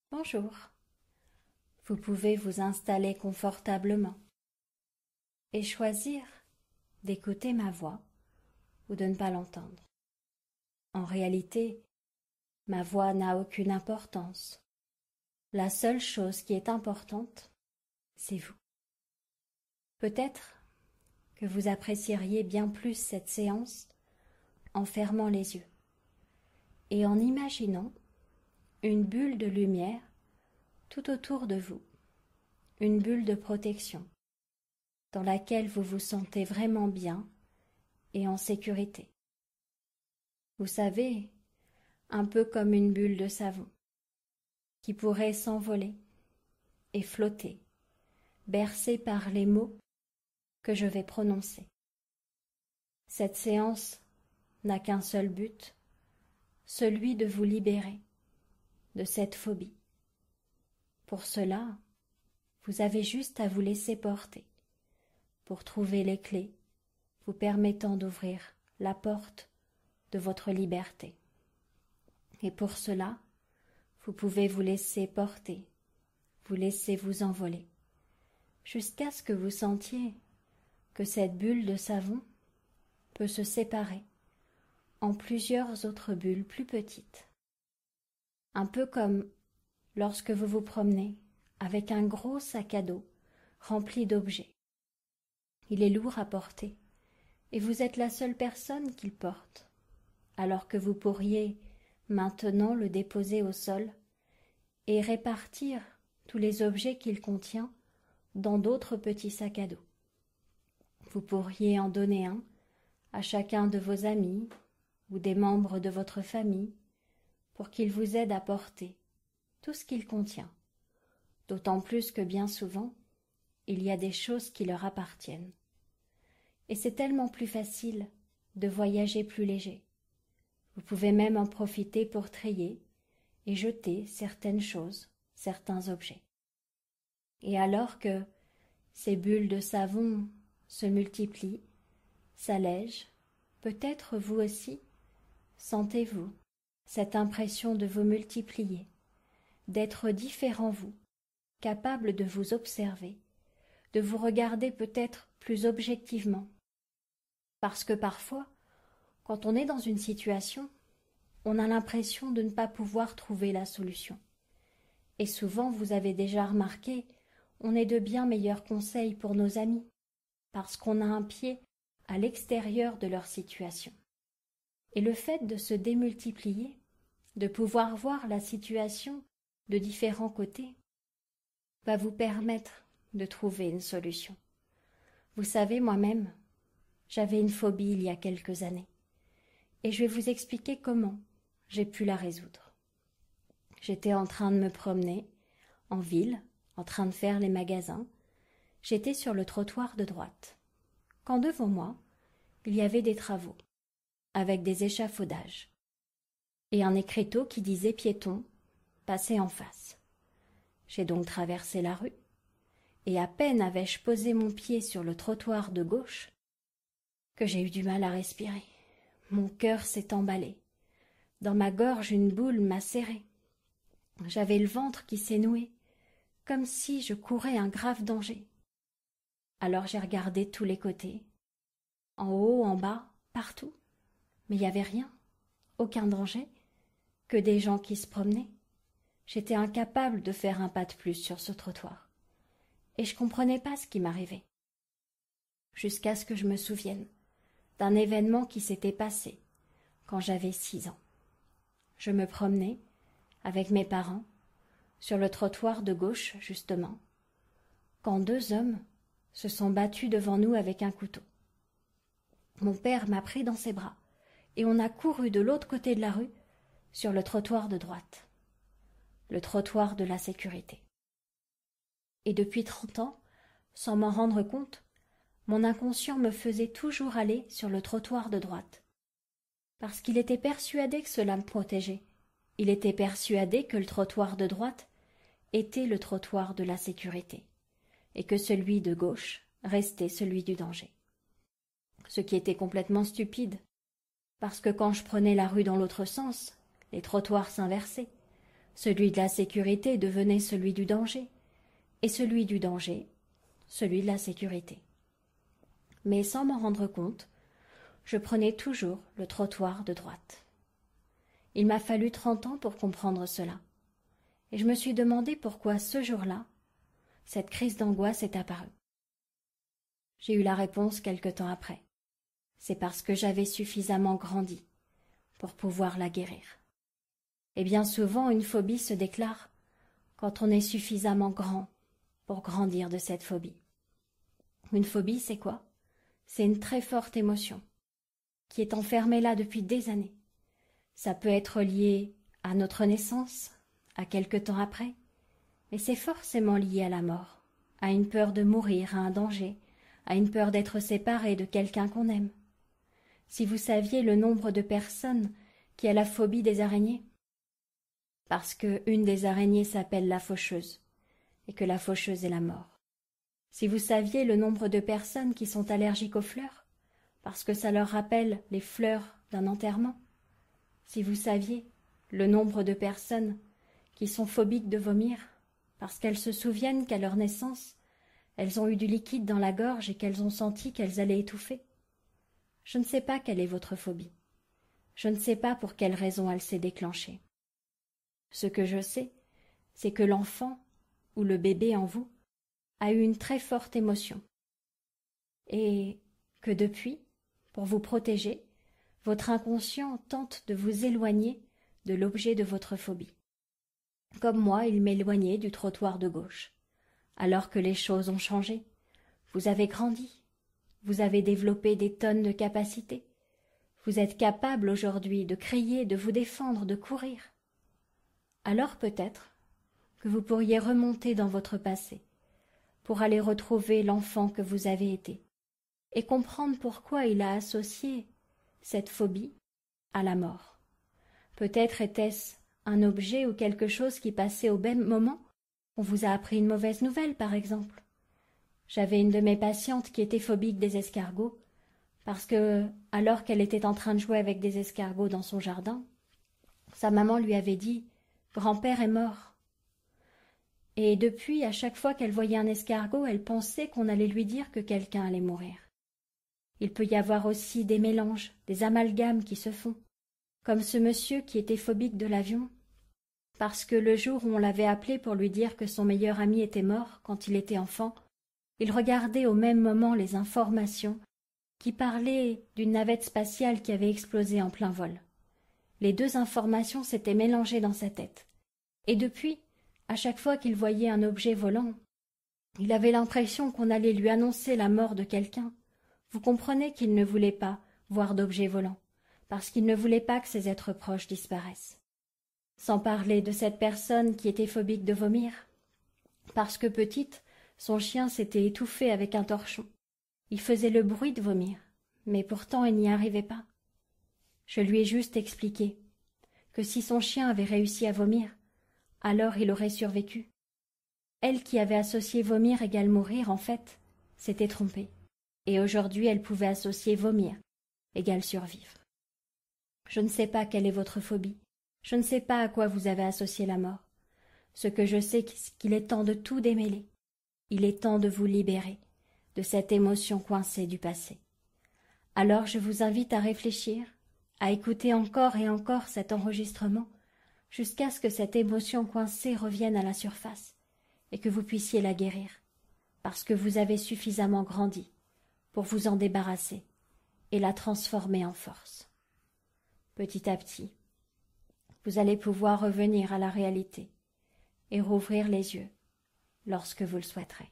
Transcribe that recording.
Bonjour. Vous pouvez vous installer confortablement et choisir d'écouter ma voix ou de ne pas l'entendre. En réalité, ma voix n'a aucune importance. La seule chose qui est importante, c'est vous. Peut-être que vous apprécieriez bien plus cette séance en fermant les yeux et en imaginant une bulle de lumière tout autour de vous, une bulle de protection dans laquelle vous vous sentez vraiment bien et en sécurité. Vous savez, un peu comme une bulle de savon qui pourrait s'envoler et flotter, bercée par les mots que je vais prononcer. Cette séance n'a qu'un seul but, celui de vous libérer de cette phobie. Pour cela, vous avez juste à vous laisser porter pour trouver les clés vous permettant d'ouvrir la porte de votre liberté. Et pour cela, vous pouvez vous laisser porter, vous laisser vous envoler, jusqu'à ce que vous sentiez que cette bulle de savon peut se séparer en plusieurs autres bulles plus petites. Un peu comme lorsque vous vous promenez avec un gros sac à dos rempli d'objets. Il est lourd à porter et vous êtes la seule personne qu'il porte, alors que vous pourriez maintenant le déposer au sol et répartir tous les objets qu'il contient dans d'autres petits sacs à dos. Vous pourriez en donner un à chacun de vos amis ou des membres de votre famille pour qu'ils vous aident à porter tout ce qu'il contient, d'autant plus que bien souvent, il y a des choses qui leur appartiennent. Et c'est tellement plus facile de voyager plus léger. Vous pouvez même en profiter pour trier et jeter certaines choses, certains objets. Et alors que ces bulles de savon se multiplient, s'allègent, peut-être vous aussi, sentez-vous cette impression de vous multiplier, d'être différent vous, capable de vous observer, de vous regarder peut-être plus objectivement. Parce que parfois, quand on est dans une situation, on a l'impression de ne pas pouvoir trouver la solution. Et souvent, vous avez déjà remarqué, on est de bien meilleurs conseils pour nos amis, parce qu'on a un pied à l'extérieur de leur situation. Et le fait de se démultiplier, de pouvoir voir la situation de différents côtés, va vous permettre de trouver une solution. Vous savez, moi-même, j'avais une phobie il y a quelques années, et je vais vous expliquer comment j'ai pu la résoudre. J'étais en train de me promener en ville, en train de faire les magasins. J'étais sur le trottoir de droite, quand devant moi, il y avait des travaux, avec des échafaudages, et un écriteau qui disait piéton, passez en face. J'ai donc traversé la rue, et à peine avais-je posé mon pied sur le trottoir de gauche que j'ai eu du mal à respirer. Mon cœur s'est emballé. Dans ma gorge, une boule m'a serré. J'avais le ventre qui s'est noué, comme si je courais un grave danger. Alors j'ai regardé de tous les côtés, en haut, en bas, partout, mais il n'y avait rien, aucun danger, que des gens qui se promenaient. J'étais incapable de faire un pas de plus sur ce trottoir, et je comprenais pas ce qui m'arrivait. Jusqu'à ce que je me souvienne d'un événement qui s'était passé quand j'avais 6 ans. Je me promenais, avec mes parents, sur le trottoir de gauche, justement, quand 2 hommes se sont battus devant nous avec un couteau. Mon père m'a pris dans ses bras, et on a couru de l'autre côté de la rue, sur le trottoir de droite, le trottoir de la sécurité. Et depuis 30 ans, sans m'en rendre compte, mon inconscient me faisait toujours aller sur le trottoir de droite, parce qu'il était persuadé que cela me protégeait. Il était persuadé que le trottoir de droite était le trottoir de la sécurité, et que celui de gauche restait celui du danger. Ce qui était complètement stupide, parce que quand je prenais la rue dans l'autre sens, les trottoirs s'inversaient. Celui de la sécurité devenait celui du danger, et celui du danger, celui de la sécurité. Mais sans m'en rendre compte, je prenais toujours le trottoir de droite. Il m'a fallu 30 ans pour comprendre cela, et je me suis demandé pourquoi ce jour-là, cette crise d'angoisse est apparue. J'ai eu la réponse quelque temps après. C'est parce que j'avais suffisamment grandi pour pouvoir la guérir. Et bien souvent, une phobie se déclare quand on est suffisamment grand pour grandir de cette phobie. Une phobie, c'est quoi? C'est une très forte émotion qui est enfermée là depuis des années. Ça peut être lié à notre naissance, à quelque temps après, mais c'est forcément lié à la mort, à une peur de mourir, à un danger, à une peur d'être séparé de quelqu'un qu'on aime. Si vous saviez le nombre de personnes qui a la phobie des araignées, parce qu'une des araignées s'appelle la faucheuse, et que la faucheuse est la mort. Si vous saviez le nombre de personnes qui sont allergiques aux fleurs, parce que ça leur rappelle les fleurs d'un enterrement. Si vous saviez le nombre de personnes qui sont phobiques de vomir, parce qu'elles se souviennent qu'à leur naissance, elles ont eu du liquide dans la gorge et qu'elles ont senti qu'elles allaient étouffer. Je ne sais pas quelle est votre phobie. Je ne sais pas pour quelle raison elle s'est déclenchée. Ce que je sais, c'est que l'enfant ou le bébé en vous a eu une très forte émotion et que depuis, pour vous protéger, votre inconscient tente de vous éloigner de l'objet de votre phobie. Comme moi, il m'éloignait du trottoir de gauche. Alors que les choses ont changé, vous avez grandi, vous avez développé des tonnes de capacités, vous êtes capable aujourd'hui de crier, de vous défendre, de courir. Alors peut-être que vous pourriez remonter dans votre passé pour aller retrouver l'enfant que vous avez été et comprendre pourquoi il a associé cette phobie à la mort. Peut-être était-ce un objet ou quelque chose qui passait au même moment. On vous a appris une mauvaise nouvelle, par exemple. J'avais une de mes patientes qui était phobique des escargots, parce que, alors qu'elle était en train de jouer avec des escargots dans son jardin, sa maman lui avait dit « Grand-père est mort ». Et depuis, à chaque fois qu'elle voyait un escargot, elle pensait qu'on allait lui dire que quelqu'un allait mourir. Il peut y avoir aussi des mélanges, des amalgames qui se font, comme ce monsieur qui était phobique de l'avion, parce que le jour où on l'avait appelé pour lui dire que son meilleur ami était mort quand il était enfant, il regardait au même moment les informations qui parlaient d'une navette spatiale qui avait explosé en plein vol. Les deux informations s'étaient mélangées dans sa tête. Et depuis, à chaque fois qu'il voyait un objet volant, il avait l'impression qu'on allait lui annoncer la mort de quelqu'un. Vous comprenez qu'il ne voulait pas voir d'objets volants, parce qu'il ne voulait pas que ses êtres proches disparaissent. Sans parler de cette personne qui était phobique de vomir, parce que petite, son chien s'était étouffé avec un torchon. Il faisait le bruit de vomir, mais pourtant il n'y arrivait pas. Je lui ai juste expliqué que si son chien avait réussi à vomir, alors il aurait survécu. Elle qui avait associé vomir égale mourir, en fait, s'était trompée. Et aujourd'hui elle pouvait associer vomir égale survivre. Je ne sais pas quelle est votre phobie. Je ne sais pas à quoi vous avez associé la mort. Ce que je sais, c'est qu'il est temps de tout démêler. Il est temps de vous libérer de cette émotion coincée du passé. Alors je vous invite à réfléchir, à écouter encore et encore cet enregistrement, jusqu'à ce que cette émotion coincée revienne à la surface et que vous puissiez la guérir, parce que vous avez suffisamment grandi pour vous en débarrasser et la transformer en force. Petit à petit, vous allez pouvoir revenir à la réalité et rouvrir les yeux lorsque vous le souhaiterez.